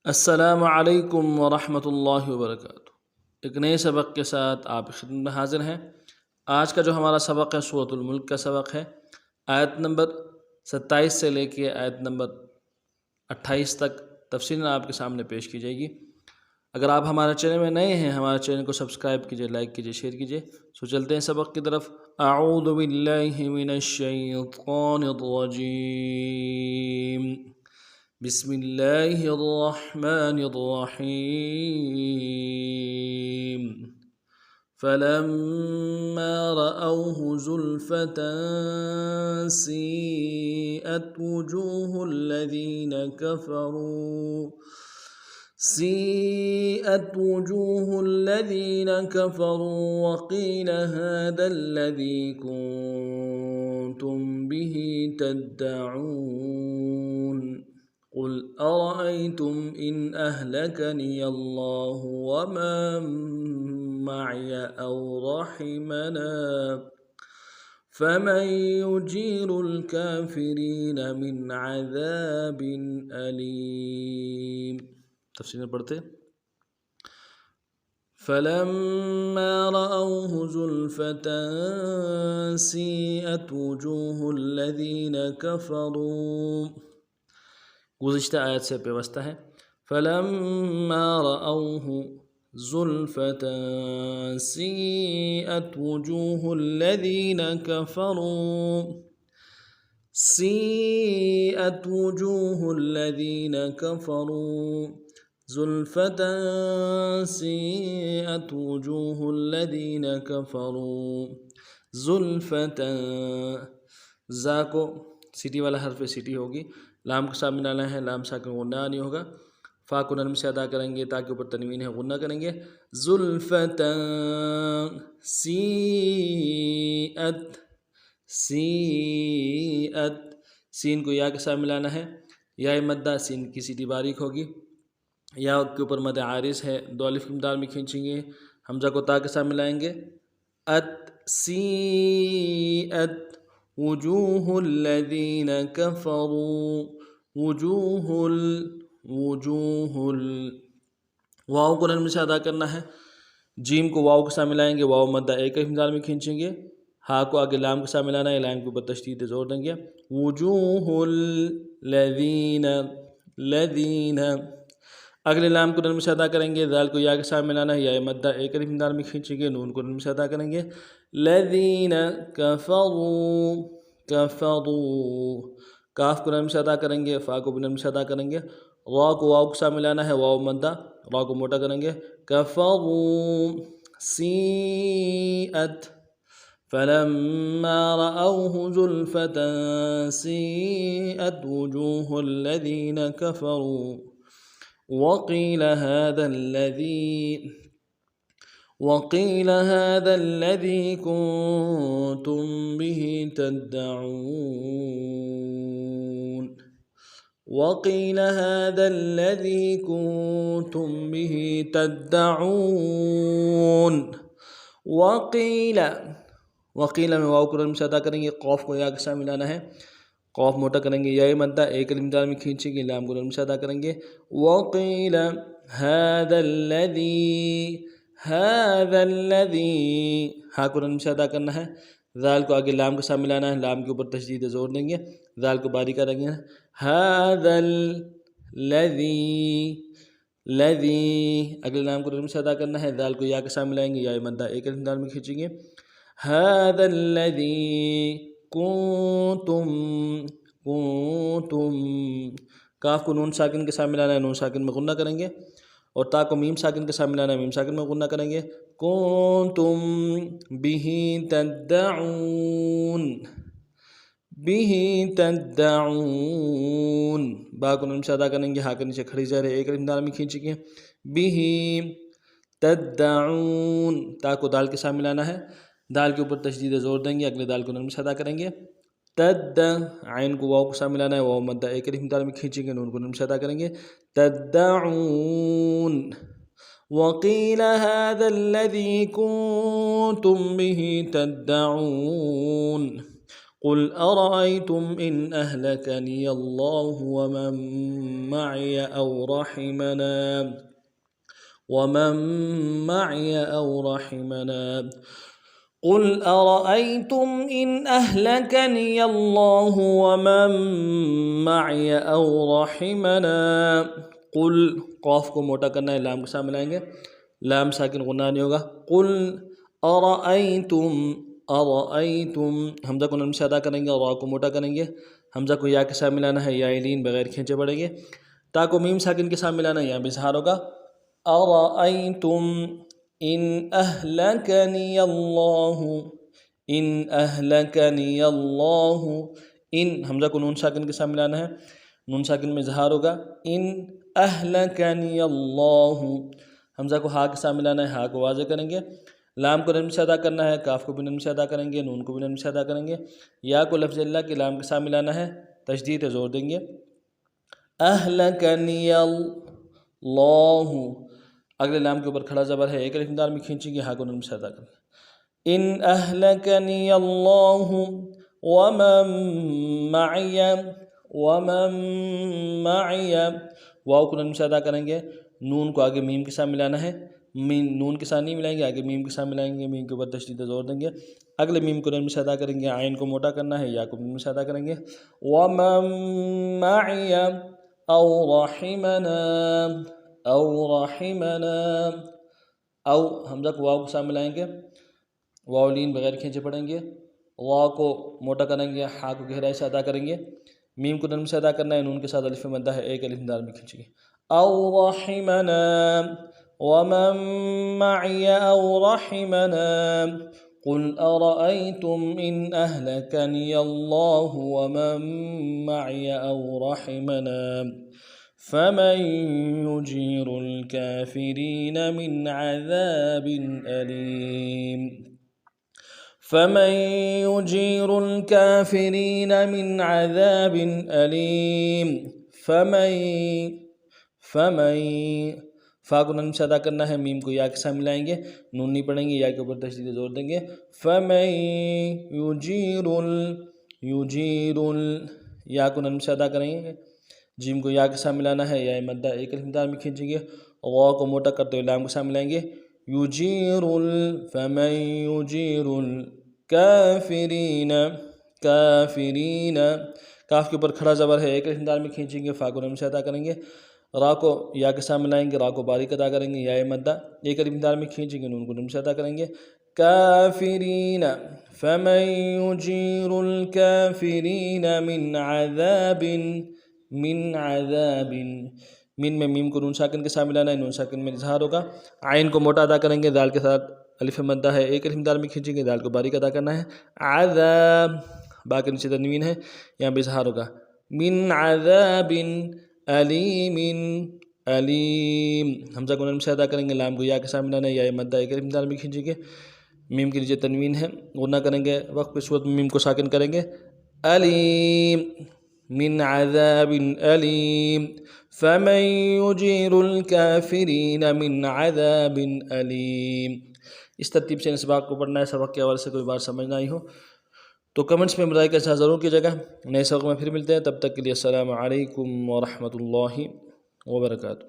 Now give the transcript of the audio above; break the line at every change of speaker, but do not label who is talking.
السلام علیکم ورحمۃ اللہ وبرکاتہ۔ ایک نئے سبق کے ساتھ آپ کی خدمت میں حاضر ہیں۔ آج کا جو ہمارا سبق ہے سورۃ الملک کا سبق ہے۔ آیت نمبر 27 سے لے کے آیت نمبر 28 تک تفصیلاً آپ کے سامنے پیش کی جائے گی۔ اگر آپ ہمارے چینل میں نئے ہیں، ہمارے چینل کو سبسکرائب کیجئے، لائک کیجئے، شیئر کیجئے۔ سو چلتے ہیں سبق کی طرف۔ اعوذ باللہ من الشیطان الرجیم، بسم اللہ الرحمن الرحیم۔ فلما رأوه زلفة سیئت وجوه الذین کفروا وقیل هذا الذی کنتم به تدعون قل أرأيتم إن أهلكني الله ومن معي أو رحمنا فمن يجير الكافرين من عذاب أليم۔ تفسیر پڑھتے۔ فلما رأوه زلفة سيئت وجوه الذين كفروا، گزشتہ آیت سے پیوستہ ہے۔ فلما رأوه زلفة سیئت وجوه الذین کفروا سیئت وجوه الذین کفروا زلفة سیئت وجوه الذین کفروا زلفة، زا کو سیٹی والا حرف سیٹی ہوگی، لام کے سامنے ڈالنا ہے، لام ساکن غنہ نہیں ہوگا، فا کو نرم سے ادا کریں گے تاکہ اوپر تنوین ہے، غنہ کریں گے۔ زلفة سیئت، سیئت، سین کو یا کے ساتھ ملانا ہے، یا مدہ، سین کی سیٹی باریک ہوگی، یا کے اوپر مد عارض ہے، دو الف کی مدار میں کھینچیں گے، حمزہ کو تا کے ساتھ ملائیں گے۔ ات سیئت وجوہ الذین کفروا، وجوہ واؤ کو نرم سے ادا کرنا ہے، جیم کو واؤ کے ساتھ ملائیں گے، واؤ مدہ ایک مقدار میں کھینچیں گے، ہا کو آگے لام کے ساتھ ملانا ہے، لام کے اوپر تشدید زور دیں گے۔ وجوہ الذین، الذین، اگلے لام کو نرم سے ادا کریں گے، ذال کو یا کے ساتھ ملانا ہے، یا مدہ ایک مقدار میں کھینچیں گے، نون کو نرم سے ادا کریں گے۔ الذین کفروا، کفروا، کاف کو نرم سے ادا کریں گے، فا کو بھی نرم سے ادا کریں گے، را کو واؤ کے ساتھ ملانا ہے، واؤ مدہ، را کو موٹا کریں گے۔ کفروا سیئت، فلما رأوه زلفة سیئت وجوه الذین کفروا وقیل هذا الذی کنتم به تدعون وقیل هذا الذی کنتم به تدعون وقیل، وقیل میں واؤ کو نرم سے ادا کریں گے، قوف کو یا کے ساتھ ملانا ہے، قوف موٹا کریں گے، یا مدہ ایک مقدار میں کھینچیں گے، لام کو نرم سے ادا کریں گے۔ وقیل هذا الذی، ہا کو نرم سے ادا کرنا ہے، ذال کو آگے لام کے ساتھ ملانا ہے، لام کے اوپر تشدید زور دیں گے، ذال کو باریک کریں گے۔ هذا الذی، اگلے لام کو نرم سے ادا کرنا ہے، ذال کو یا کے ساتھ ملائیں گے، یا مدہ ایک مقدار میں کھینچیں گے۔ هذا الذی کنتم، کاف کو نون ساکن کے ساتھ ملانا ہے، نون ساکن میں غنہ کریں گے، اور تا کو میم ساکن کے ساتھ ملانا ہے، میم ساکن میں غنہ کریں گے۔ کنتم به تدعون، به تدعون، با کو نون سے ادا کریں گے، ہا کے نیچے کھڑی زیر ہے، ایک مقدار میں کھینچیں گے۔ به تدعون، تا کو دال کے ساتھ ملانا ہے، دال کے اوپر تشدید زور دیں گے، اگلے دال کو نرم سے ادا کریں گے۔ عین کو واؤ کے ساتھ ملانا ہے، واؤ مدہ ایک مقدار میں کھینچیں گے، نون کو نرم سے ادا کریں گے۔ تدعون وقیل هذا الذی کنتم به تدعون قل أرأيتم إن أهلكني الله ومن معي أو رحمنا قل أرأيتم إن أهلكني الله ومن معي أو رحمنا قل قاف کو موٹا کرنا ہے، لام کے ساتھ ملائیں گے، لام ساکن غنہ نہیں ہوگا. قل أرأيتم حمزہ کو نرم سے ادا کریں گے اور را کو موٹا کریں گے. حمزہ کو یا کے ساتھ ملانا ہے، یا لین بغیر کھینچے پڑیں گے. تا کو میم ساکن کے ساتھ ملانا ہے، یہاں بھی اظہار ہوگا. أرأيتم إن أهلكني الله إن حمزہ کو نون ساکن کے ساتھ ملانا ہے، نون ساکن میں اظہار ہوگا. إن أهلكني الله حمزہ کو ہا کے ساتھ ملانا ہے، ہا کو واضح کریں گے. لام کو نرم سے ادا کرنا ہے، کاف کو بھی نرم سے ادا کریں گے، نون کو بھی نرم سے ادا کریں گے. یا کو لفظ اللہ کے لام کے ساتھ ملانا ہے، تشدید زور دیں گے. أهلكني الله اگلے لام کے اوپر کھڑا زبر ہے، ایک الف دال میں کھینچیں گے، ہا کو نرم سے ادا کریں گے. إن أهلكني الله ومن معي واو کو نرم سے ادا کریں گے. نون کو آگے میم کے ساتھ ملانا ہے، نون کے ساتھ نہیں ملائیں گے، آگے میم کے ساتھ ملائیں گے، میم کے اوپر تشدید زور دیں گے. اگلے میم کو نرم سے ادا کریں گے، عین کو موٹا کرنا ہے، یا کو نرم سے ادا کریں گے. ومن معي أو رحمنا او حمزہ کو واو کے ساتھ ملائیں گے، واو لین بغیر کھینچے پڑیں گے. وا کو موٹا کریں گے، ہا کو گہرائی سے ادا کریں گے. میم کو نرم سے ادا کرنا ہے، نون کے ساتھ الف مدہ ہے، ایک الف دال میں کھینچیں گے. او رحمنا ومن معي أو رحمنا قل أرأيتم إن أهلكني الله ومن معي أو رحمنا فمن يجير الكافرين من عذاب أليم فا کو نرم سے ادا کرنا ہے، میم کو یا کے ساتھ ملائیں گے، نون نہیں پڑھیں گے، یا کے اوپر تشدید زور دیں گے. فمن یجیر یا کو نرم سے ادا کریں گے، جیم کو یا کے ساتھ ملانا ہے، یا مدہ ایک الف دال میں کھینچیں گے. غا کو موٹا کرتے ہوئے لام کے ساتھ ملائیں گے. فمن یجیر الکافرین کاف کے اوپر کھڑا زبر ہے، ایک الف دال میں کھینچیں گے، فا کو نرم سے ادا کریں گے. را کو یا کے ساتھ ملائیں گے، را کو باریک ادا کریں گے، یا مدہ ایک الف دال میں کھینچیں گے، نون کو نرم سے ادا کریں گے. کافرین فمن یجیر الکافرین من عذاب من میں میم کو نون ساکن کے ساتھ ملانا ہے، نون ساکن میں اظہار ہوگا. عین کو موٹا ادا کریں گے، دال کے ساتھ الف مدہ ہے، ایک الف دال میں کھینچیں گے، دال کو باریک ادا کرنا ہے. عذاب با کے نیچے تنوین ہے، یہاں بھی اظہار ہوگا. من عذاب علیم حمزہ کو نرم سے ادا کریں گے، لام کو یا کے ساتھ ملانا ہے، یا مدہ ایک الف دال میں کھینچیں گے، میم کے نیچے تنوین ہے، غنہ کریں گے، وقت کی صورت میں میم کو ساکن کریں گے. علیم من عذاب علیم فمن یجیر الکافرین من عذاب علیم. اس ترتیب سے سباق کو پڑھنا ہے. سبق کے حوالے سے کوئی بات سمجھ نہ آئی ہو تو کمنٹس میں برائے کا اظہار ضرور کیجیے گا. نئے سبق میں پھر ملتے ہیں، تب تک کے لیے السلام علیکم ورحمۃ اللہ وبرکاتہ.